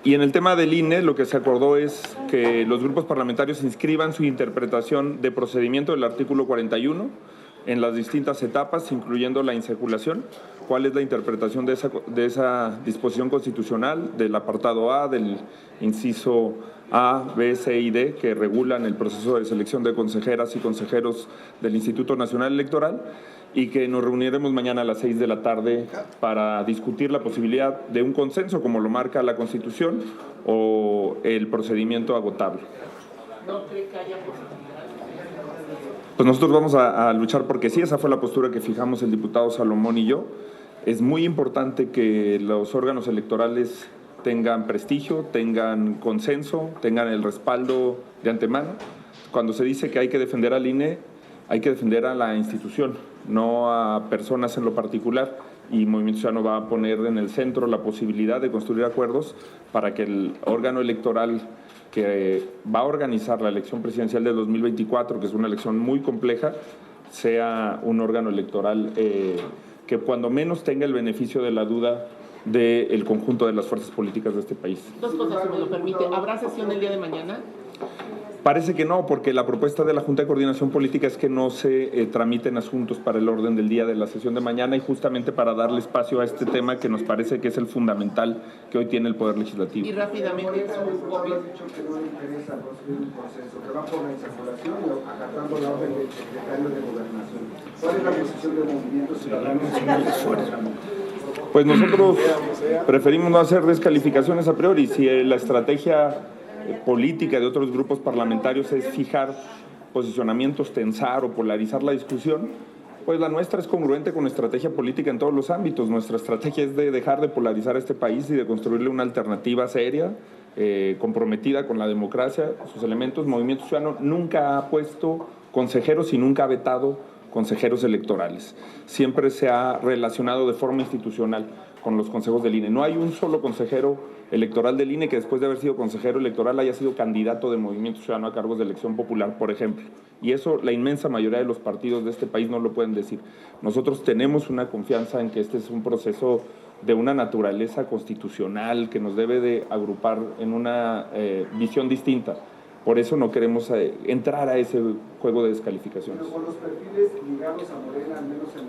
Y en el tema del INE, lo que se acordó es que los grupos parlamentarios inscriban su interpretación de procedimiento del artículo 41 en las distintas etapas, incluyendo la insaculación. ¿Cuál es la interpretación de esa disposición constitucional, del apartado A, del inciso A, B, C y D, que regulan el proceso de selección de consejeras y consejeros del Instituto Nacional Electoral? Y que nos reuniremos mañana a las 6 de la tarde para discutir la posibilidad de un consenso, como lo marca la Constitución, o el procedimiento agotable. ¿No cree que haya posibilidad? Pues nosotros vamos a luchar porque sí, esa fue la postura que fijamos el diputado Salomón y yo. Es muy importante que los órganos electorales tengan prestigio, tengan consenso, tengan el respaldo de antemano. Cuando se dice que hay que defender al INE, hay que defender a la institución, no a personas en lo particular, y Movimiento Ciudadano va a poner en el centro la posibilidad de construir acuerdos para que el órgano electoral que va a organizar la elección presidencial de 2024, que es una elección muy compleja, sea un órgano electoral que cuando menos tenga el beneficio de la duda del conjunto de las fuerzas políticas de este país. Dos cosas, si me lo permite. ¿Habrá sesión el día de mañana? Parece que no, porque la propuesta de la Junta de Coordinación Política es que no se tramiten asuntos para el orden del día de la sesión de mañana, y justamente para darle espacio a este tema que nos parece que es el fundamental que hoy tiene el Poder Legislativo. Y rápidamente, dicho que no le interesa construir un consenso, que va por la insaculación y acatando la orden del secretario de Gobernación. ¿Cuál es la posición del Movimiento Ciudadano? Pues nosotros preferimos no hacer descalificaciones a priori. Si la estrategia política de otros grupos parlamentarios es fijar posicionamientos, tensar o polarizar la discusión, pues la nuestra es congruente con estrategia política en todos los ámbitos. Nuestra estrategia es de dejar de polarizar este país y de construirle una alternativa seria, comprometida con la democracia, sus elementos. Movimiento Ciudadano nunca ha puesto consejeros y nunca ha vetado consejeros electorales. Siempre se ha relacionado de forma institucional con los consejos del INE. No hay un solo consejero electoral del INE que después de haber sido consejero electoral haya sido candidato de Movimiento Ciudadano a cargos de elección popular, por ejemplo. Y eso la inmensa mayoría de los partidos de este país no lo pueden decir. Nosotros tenemos una confianza en que este es un proceso de una naturaleza constitucional que nos debe de agrupar en una visión distinta. Por eso no queremos entrar a ese juego de descalificaciones. Pero con los perfiles ligados a Morena, al menos en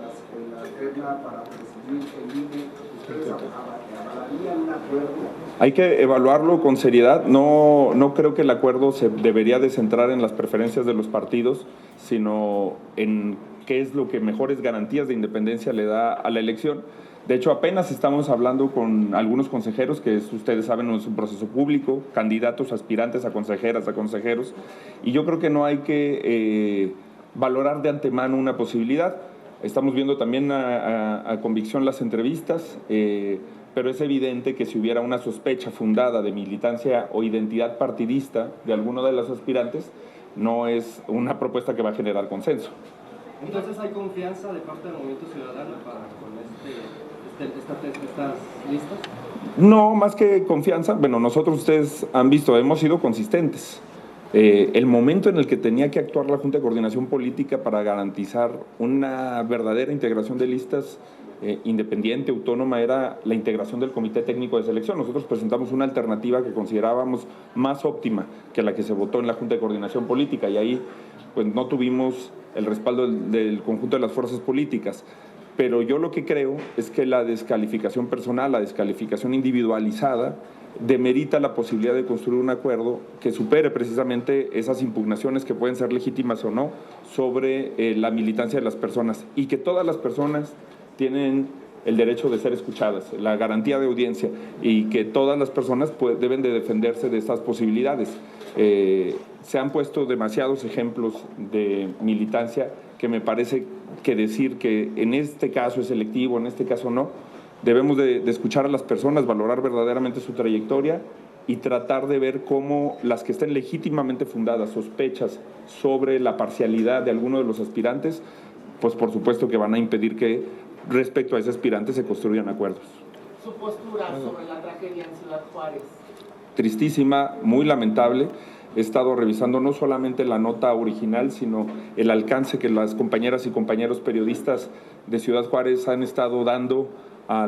la terna para presidir el INE, ¿ustedes avalarían un acuerdo? Hay que evaluarlo con seriedad. No creo que el acuerdo se debería de centrar en las preferencias de los partidos, sino en qué es lo que mejores garantías de independencia le da a la elección. De hecho, apenas estamos hablando con algunos consejeros, que ustedes saben, es un proceso público, candidatos, aspirantes a consejeras, a consejeros, y yo creo que no hay que valorar de antemano una posibilidad. Estamos viendo también a convicción las entrevistas, pero es evidente que si hubiera una sospecha fundada de militancia o identidad partidista de alguno de los aspirantes, no es una propuesta que va a generar consenso. Entonces, ¿hay confianza de parte del Movimiento Ciudadano con estas listas? No, más que confianza, bueno, nosotros, ustedes han visto, hemos sido consistentes. El momento en el que tenía que actuar la Junta de Coordinación Política para garantizar una verdadera integración de listas independiente, autónoma, era la integración del Comité Técnico de Selección. Nosotros presentamos una alternativa que considerábamos más óptima que la que se votó en la Junta de Coordinación Política, y ahí pues no tuvimos el respaldo del conjunto de las fuerzas políticas. Pero yo lo que creo es que la descalificación personal, la descalificación individualizada, demerita la posibilidad de construir un acuerdo que supere precisamente esas impugnaciones, que pueden ser legítimas o no, sobre la militancia de las personas, y que todas las personas tienen el derecho de ser escuchadas, la garantía de audiencia, y que todas las personas deben de defenderse de estas posibilidades. Se han puesto demasiados ejemplos de militancia que me parece que decir que en este caso es selectivo, en este caso no. Debemos de escuchar a las personas, valorar verdaderamente su trayectoria y tratar de ver cómo las que estén legítimamente fundadas sospechas sobre la parcialidad de alguno de los aspirantes, pues por supuesto que van a impedir que respecto a ese aspirante se construyan acuerdos. Su postura sobre la tragedia en Ciudad Juárez. Tristísima, muy lamentable. He estado revisando no solamente la nota original, sino el alcance que las compañeras y compañeros periodistas de Ciudad Juárez han estado dando a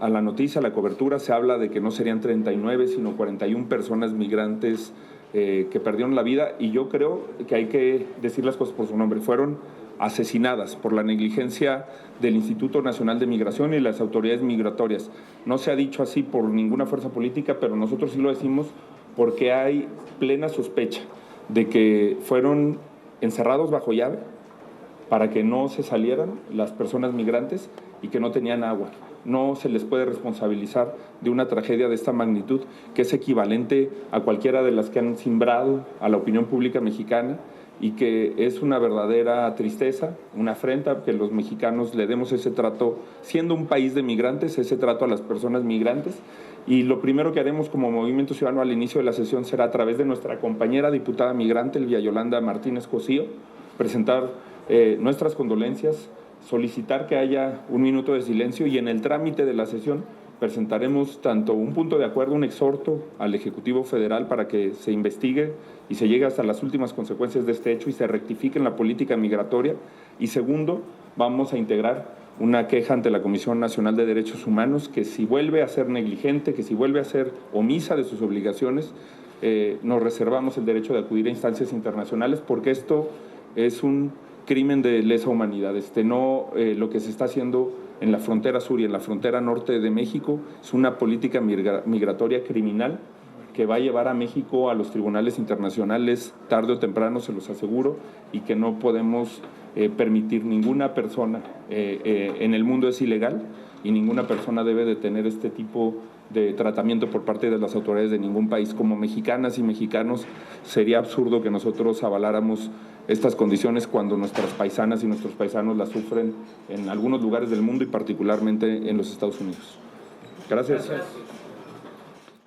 la noticia, a la cobertura, se habla de que no serían 39, sino 41 personas migrantes que perdieron la vida, y yo creo que hay que decir las cosas por su nombre. Fueron asesinadas por la negligencia del Instituto Nacional de Migración y las autoridades migratorias. No se ha dicho así por ninguna fuerza política, pero nosotros sí lo decimos porque hay plena sospecha de que fueron encerrados bajo llave para que no se salieran las personas migrantes y que no tenían agua. No se les puede responsabilizar de una tragedia de esta magnitud, que es equivalente a cualquiera de las que han simbrado a la opinión pública mexicana, y que es una verdadera tristeza, una afrenta que los mexicanos le demos ese trato, siendo un país de migrantes, ese trato a las personas migrantes. Y lo primero que haremos como Movimiento Ciudadano al inicio de la sesión será, a través de nuestra compañera diputada migrante, Elvia Yolanda Martínez Cosío, presentar nuestras condolencias, solicitar que haya un minuto de silencio, y en el trámite de la sesión presentaremos tanto un punto de acuerdo, un exhorto al Ejecutivo Federal para que se investigue y se llegue hasta las últimas consecuencias de este hecho y se rectifique en la política migratoria. Y segundo, vamos a integrar una queja ante la Comisión Nacional de Derechos Humanos, que si vuelve a ser negligente, que si vuelve a ser omisa de sus obligaciones, nos reservamos el derecho de acudir a instancias internacionales, porque esto es un crimen de lesa humanidad. Lo que se está haciendo en la frontera sur y en la frontera norte de México es una política migratoria criminal que va a llevar a México a los tribunales internacionales tarde o temprano, se los aseguro, y que no podemos permitir. Ninguna persona en el mundo es ilegal, y ninguna persona debe de tener este tipo de tratamiento por parte de las autoridades de ningún país. Como mexicanas y mexicanos, sería absurdo que nosotros avaláramos estas condiciones cuando nuestras paisanas y nuestros paisanos las sufren en algunos lugares del mundo y particularmente en los Estados Unidos. Gracias.